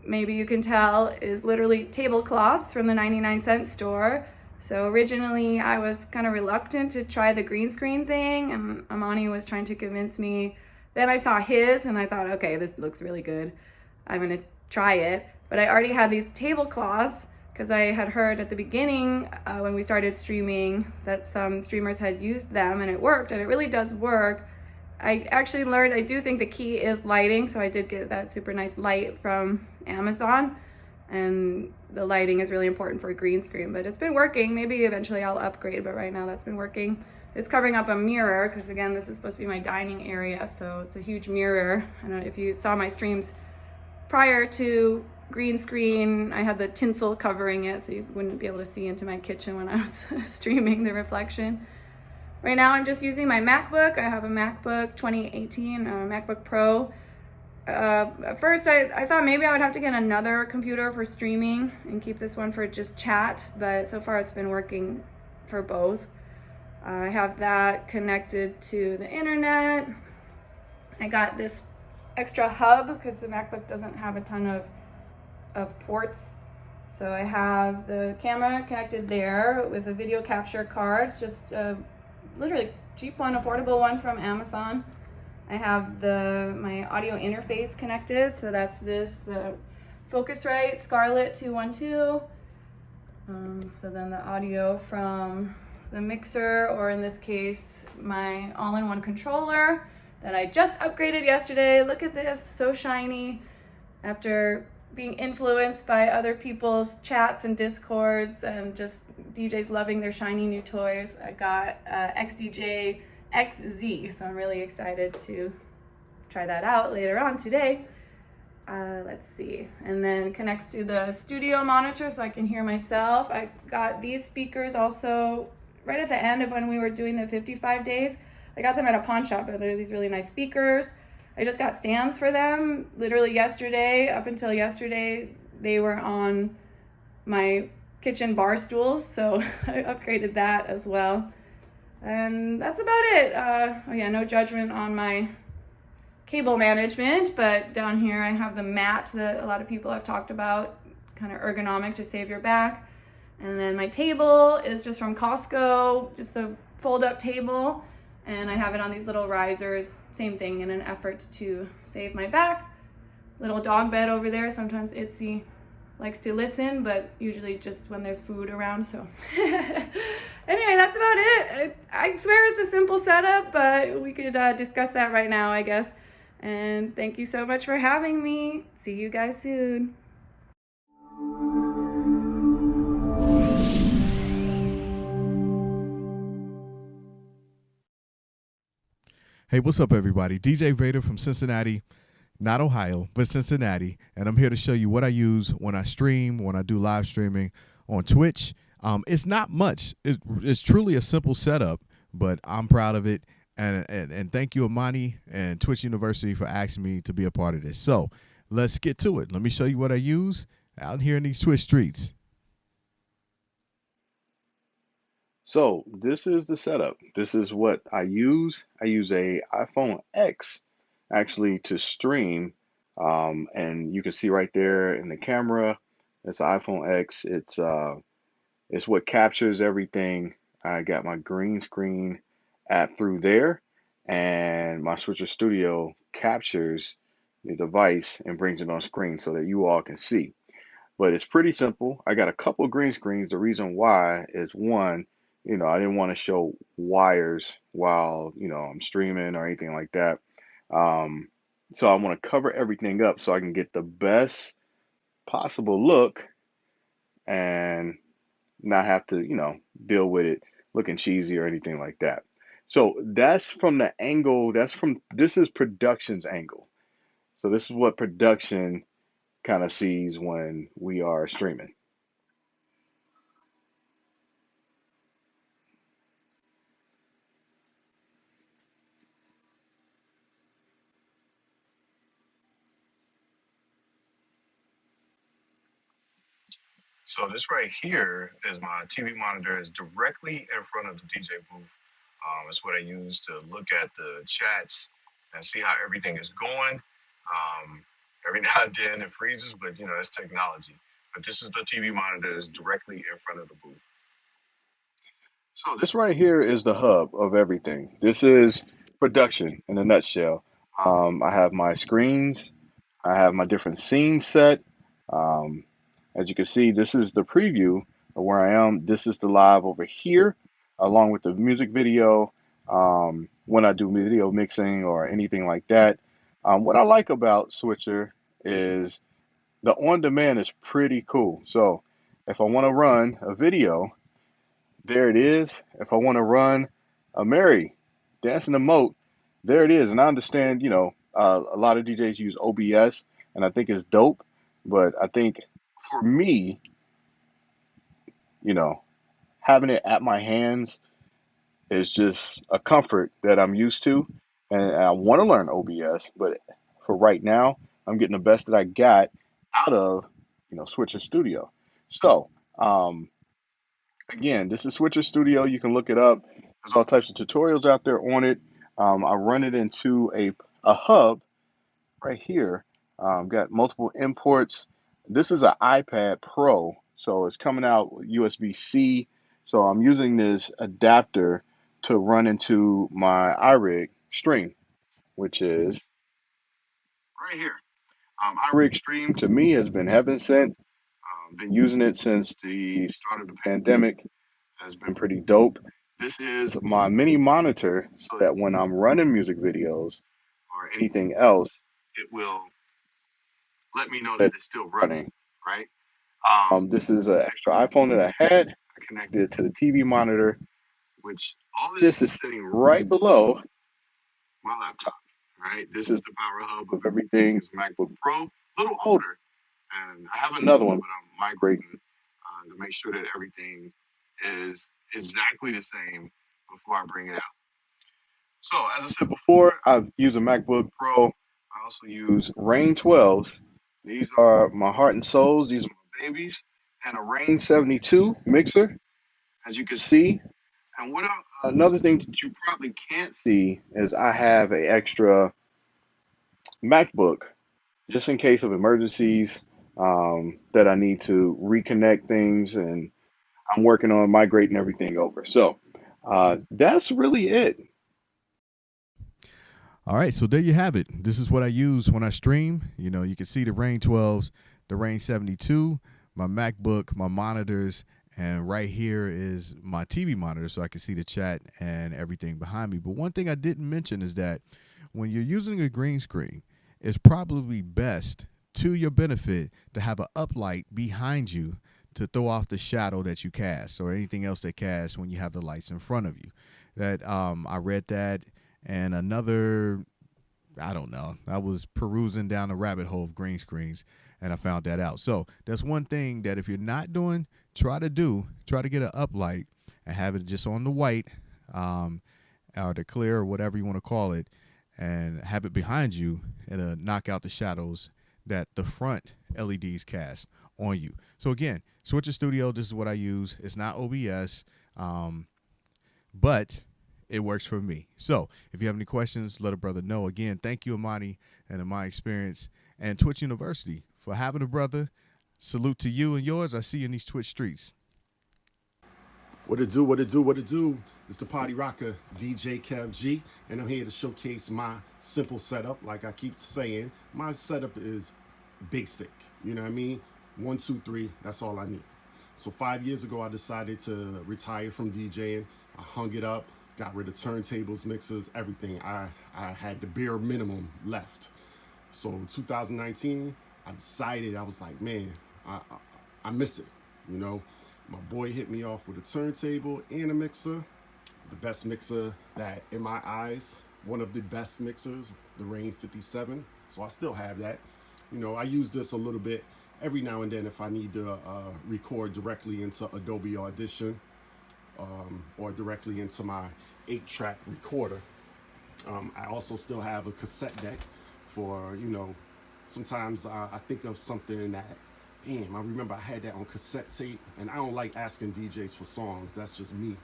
maybe you can tell, is literally tablecloths from the 99-cent store. So originally I was kind of reluctant to try the green screen thing, and Amani was trying to convince me. Then I saw his and I thought, okay, this looks really good. I'm gonna try it. But I already had these tablecloths because I had heard at the beginning when we started streaming that some streamers had used them and it worked, and it really does work. I actually learned, I do think the key is lighting, so I did get that super nice light from Amazon, and the lighting is really important for a green screen, but it's been working. Maybe eventually I'll upgrade, but right now that's been working. It's covering up a mirror because, again, this is supposed to be my dining area, so it's a huge mirror. I don't know if you saw my streams prior to green screen, I had the tinsel covering it so you wouldn't be able to see into my kitchen when I was streaming the reflection. Right now I'm just using my MacBook. I have a MacBook 2018, MacBook Pro. At first I thought maybe I would have to get another computer for streaming and keep this one for just chat, but so far it's been working for both. I have that connected to the internet. I got this extra hub because the MacBook doesn't have a ton of ports. So I have the camera connected there with a video capture card. It's just a literally cheap one, affordable one from Amazon. I have my audio interface connected. So that's the Focusrite Scarlett 212. So then the audio from the mixer, or in this case, my all-in-one controller that I just upgraded yesterday. Look at this, so shiny. After being influenced by other people's chats and discords and just DJs loving their shiny new toys, I got DJXZ, so I'm really excited to try that out later on today. Let's see, and then connects to the studio monitor so I can hear myself. I got these speakers also right at the end of when we were doing the 55 days. I got them at a pawn shop, but they're these really nice speakers. I just got stands for them literally yesterday. Up until yesterday, they were on my kitchen bar stools, so I upgraded that as well. And that's about it. Oh yeah, no judgment on my cable management, but down here I have the mat that a lot of people have talked about, kind of ergonomic to save your back. And then my table is just from Costco, just a fold-up table, and I have it on these little risers, same thing, in an effort to save my back. Little dog bed over there. Sometimes Itzy likes to listen, but usually just when there's food around, so. Anyway, that's about it. I swear it's a simple setup, but we could discuss that right now, I guess. And thank you so much for having me. See you guys soon. Hey, what's up, everybody? DJ Vader from Cincinnati, not Ohio, but Cincinnati, and I'm here to show you what I use when I stream, when I do live streaming on Twitch. It's not much. It's truly a simple setup, but I'm proud of it, and thank you, Amani and Twitch University, for asking me to be a part of this. So let's get to it. Let me show you what I use out here in these Twitch streets. So this is the setup. This is what I use. I use a iPhone X actually to stream. And you can see right there in the camera, it's an iPhone X. It's It's what captures everything. I got my green screen app through there, and my Switcher Studio captures the device and brings it on screen so that you all can see. But it's pretty simple. I got a couple green screens. The reason why is one, I didn't want to show wires while, I'm streaming or anything like that. So I want to cover everything up so I can get the best possible look and not have to, deal with it looking cheesy or anything like that. So that's from the angle, this is production's angle. So this is what production kind of sees when we are streaming. So this right here is my TV monitor. Is directly in front of the DJ booth. It's what I use to look at the chats and see how everything is going. Every now and then it freezes, but it's technology. But this is the TV monitor is directly in front of the booth. So this right here is the hub of everything. This is production in a nutshell. I have my screens. I have my different scenes set. Um, as you can see, this is the preview of where I am. This is the live over here, along with the music video. When I do video mixing or anything like that. What I like about Switcher is the on-demand is pretty cool. So if I want to run a video, there it is. If I want to run a Mary dancing the moat, there it is. And I understand, a lot of DJs use OBS, and I think it's dope. But I think for me, having it at my hands is just a comfort that I'm used to. And I want to learn OBS, but for right now, I'm getting the best that I got out of, Switcher Studio. So, again, this is Switcher Studio. You can look it up. There's all types of tutorials out there on it. I run it into a hub right here. Got multiple imports. This is an iPad Pro, so it's coming out USB-C. So I'm using this adapter to run into my iRig stream, which is right here. iRig stream to me has been heaven sent. Been using it since the start of the pandemic. Has been pretty dope. This is my mini monitor so that when I'm running music videos or anything else, it will let me know that it's still running, right? This is an extra iPhone that I had. I connected it to the TV monitor, which all of this is sitting right below my laptop, right? This is the power hub of everything. It's a MacBook Pro, a little older. And I have another one, but I'm migrating to make sure that everything is exactly the same before I bring it out. So, as I said before, I've used a MacBook Pro. I also use Rain 12s. These are my heart and souls. These are my babies. And a Rain 72 mixer, as you can see. And another thing that you probably can't see is I have an extra MacBook just in case of emergencies that I need to reconnect things, and I'm working on migrating everything over. So that's really it. All right, so there you have it. This is what I use when I stream. You can see the Rain 12s, the Rain 72, my MacBook, my monitors, and right here is my TV monitor so I can see the chat and everything behind me. But one thing I didn't mention is that when you're using a green screen, it's probably best to your benefit to have an uplight behind you to throw off the shadow that you cast or anything else that casts when you have the lights in front of you. That I read that, and another, I don't know, I was perusing down the rabbit hole of green screens and I found that out. So that's one thing that if you're not doing, try to get an uplight and have it just on the white or the clear or whatever you want to call it, and have it behind you and knock out the shadows that the front LEDs cast on you. So again, Switcher Studio, this is what I use. It's not OBS, but it works for me. So if you have any questions, let a brother know. Again, thank you, Amani and AmaniExperience and Twitch University for having a brother. Salute to you and yours. I see you in these Twitch streets. What it do, what it do, what it do? It's the Party Rocker DJKevG, and I'm here to showcase my simple setup. Like I keep saying, my setup is basic. You know what I mean? 1, 2, 3, that's all I need. So 5 years ago, I decided to retire from DJing. I hung it up, got rid of turntables, mixers, everything. I had the bare minimum left. So 2019, I decided, I was like, man, I miss it, you know? My boy hit me off with a turntable and a mixer. The best mixer that, in my eyes, one of the best mixers, the Rain 57. So I still have that. You know, I use this a little bit every now and then if I need to record directly into Adobe Audition or directly into my 8-track recorder. I also still have a cassette deck for, you know, sometimes I think of something that, damn, I remember I had that on cassette tape, and I don't like asking DJs for songs. That's just me.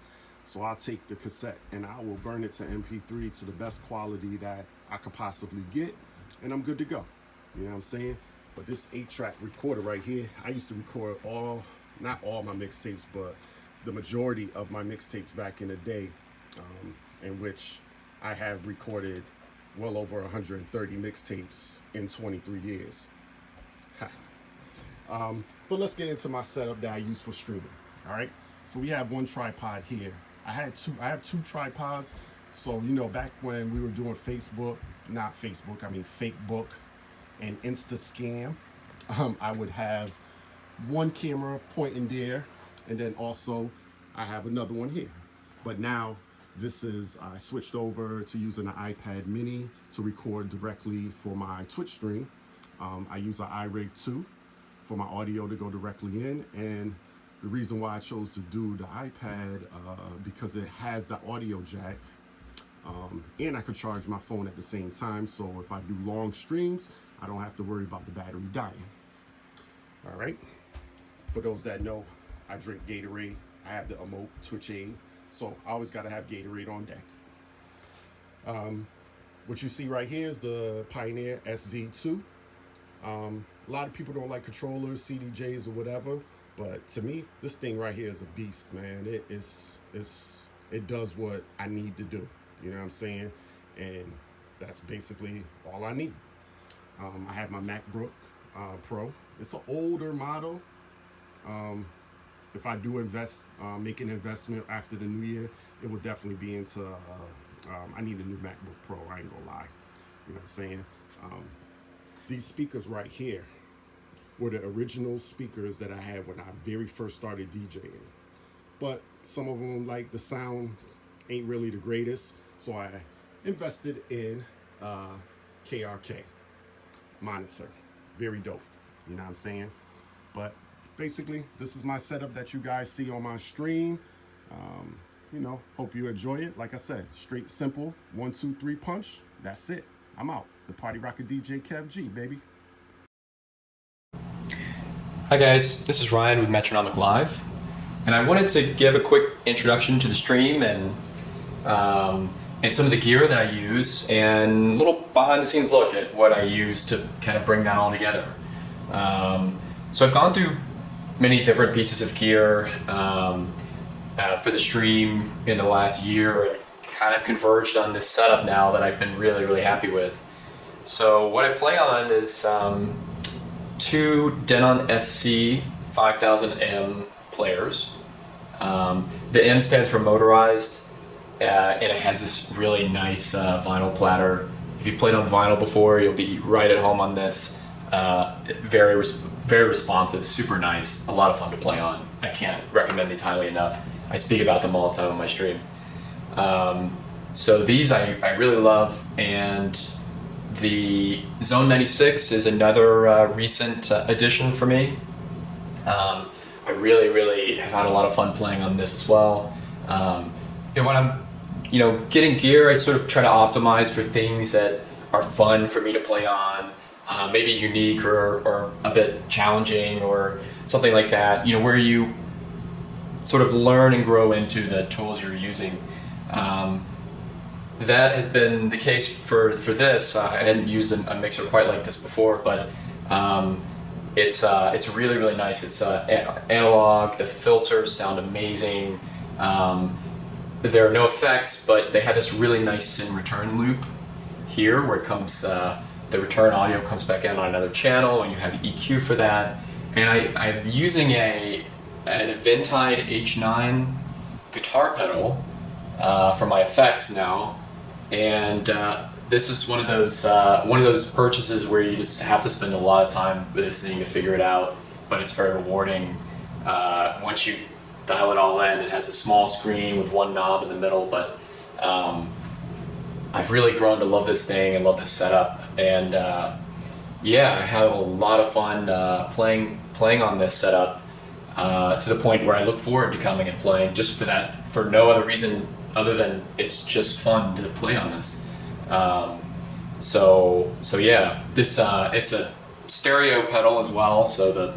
So I'll take the cassette and I will burn it to MP3 to the best quality that I could possibly get, and I'm good to go. You know what I'm saying? But this 8-track recorder right here, I used to record not all my mixtapes, but the majority of my mixtapes back in the day, in which I have recorded well over 130 mixtapes in 23 years. But let's get into my setup that I use for streaming. All right, so we have one tripod here. I have two tripods. So, you know, back when we were doing Facebook, I mean Fakebook and Instascam, I would have one camera pointing there, and then also I have another one here. But now I switched over to using an iPad mini to record directly for my Twitch stream. I use an iRig 2 for my audio to go directly in, and the reason why I chose to do the iPad because it has the audio jack, and I could charge my phone at the same time, so if I do long streams, I don't have to worry about the battery dying. All right, for those that know, I drink Gatorade. I have the emote Twitch Aid, so I always got to have Gatorade on deck. What you see right here is the Pioneer SZ2. A lot of people don't like controllers, CDJs, or whatever, but to me, this thing right here is a beast, man. It does what I need to do. You know what I'm saying? And that's basically all I need. I have my MacBook Pro. It's an older model. If I do make an investment after the new year, it will definitely be into, I need a new MacBook Pro, I ain't gonna lie. You know what I'm saying? These speakers right here were the original speakers that I had when I very first started DJing. But some of them, like, the sound ain't really the greatest, so I invested in KRK monitor. Very dope, you know what I'm saying? But basically, this is my setup that you guys see on my stream. You know, hope you enjoy it. Like I said, straight, simple, 1, 2, 3 punch. That's it. I'm out. The Party Rocker DJKevG, baby. Hi guys, this is Ryan with Metronomic Live, and I wanted to give a quick introduction to the stream and some of the gear that I use, and a little behind the scenes look at what I use to kind of bring that all together. So I've gone through many different pieces of gear for the stream in the last year, and kind of converged on this setup now that I've been really, really happy with. So what I play on is 2 Denon SC 5000M players. The M stands for motorized, and it has this really nice vinyl platter. If you've played on vinyl before, you'll be right at home on this. Very responsive, super nice, a lot of fun to play on. I can't recommend these highly enough. I speak about them all the time on my stream. So these I really love, and the Zone 96 is another recent addition for me. I really have had a lot of fun playing on this as well. And when I'm getting gear, I sort of try to optimize for things that are fun for me to play on, maybe unique or a bit challenging or something like that, where you sort of learn and grow into the tools you're using. That has been the case for this. I hadn't used a mixer quite like this before, but it's really nice. It's analog. The filters sound amazing. There are no effects, but they have this really nice syn return loop here where it comes, the return audio comes back in on another channel, and you have EQ for that. And I'm using an Untitled H9 guitar pedal for my effects now, and this is one of those purchases where you just have to spend a lot of time with this thing to figure it out, but it's very rewarding once you dial it all in. It has a small screen with one knob in the middle, but I've really grown to love this thing and love this setup, and yeah, I have a lot of fun playing on this setup to the point where I look forward to coming and playing just for no other reason other than it's just fun to play on this. So yeah, this it's a stereo pedal as well, so the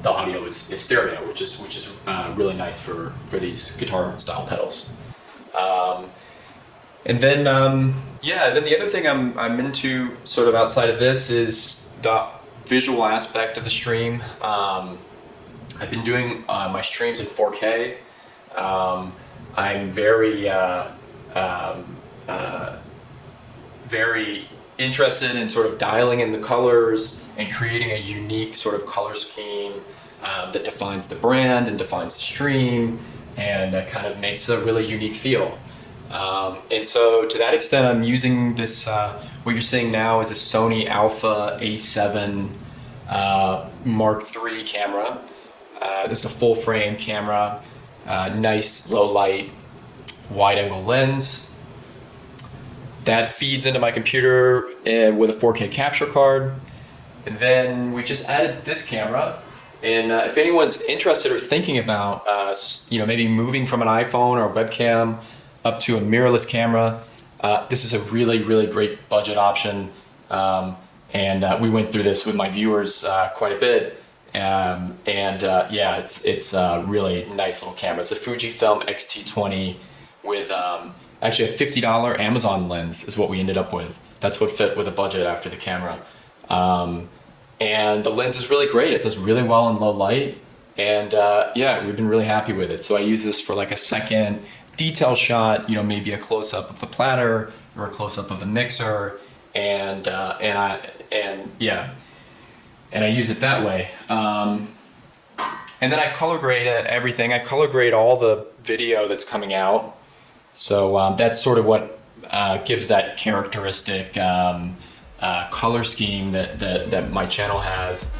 audio is stereo, which is really nice for these guitar style pedals. And then then the other thing I'm into sort of outside of this is the visual aspect of the stream. I've been doing my streams in 4K. I'm very interested in sort of dialing in the colors and creating a unique sort of color scheme that defines the brand and defines the stream, and that kind of makes a really unique feel. And so to that extent, I'm using this, what you're seeing now is a Sony Alpha A7 Mark III camera. This is a full frame camera, nice low light, wide angle lens. That feeds into my computer with a 4K capture card. And then we just added this camera. And if anyone's interested or thinking about, maybe moving from an iPhone or a webcam up to a mirrorless camera, this is a really, really great budget option. And we went through this with my viewers quite a bit. Yeah, it's a really nice little camera. It's a Fujifilm X-T20 with actually a $50 Amazon lens is what we ended up with. That's what fit with the budget after the camera. And the lens is really great. It does really well in low light. And yeah, we've been really happy with it. So I use this for like a second detail shot, maybe a close-up of the platter or a close-up of the mixer. And yeah. And I use it that way. And then I color grade everything. I color grade all the video that's coming out. So that's sort of what gives that characteristic color scheme that my channel has.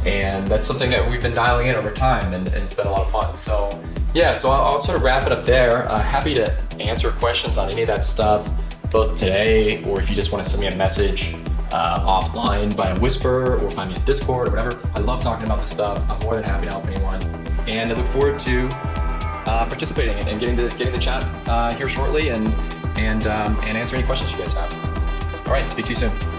And that's something that we've been dialing in over time, and it's been a lot of fun. So yeah, so I'll sort of wrap it up there. Happy to answer questions on any of that stuff, both today, or if you just want to send me a message offline by a whisper, or find me on Discord or whatever. I love talking about this stuff. I'm more than happy to help anyone, and I look forward to participating and getting the chat here shortly, and answer any questions you guys have. All right, speak to you soon.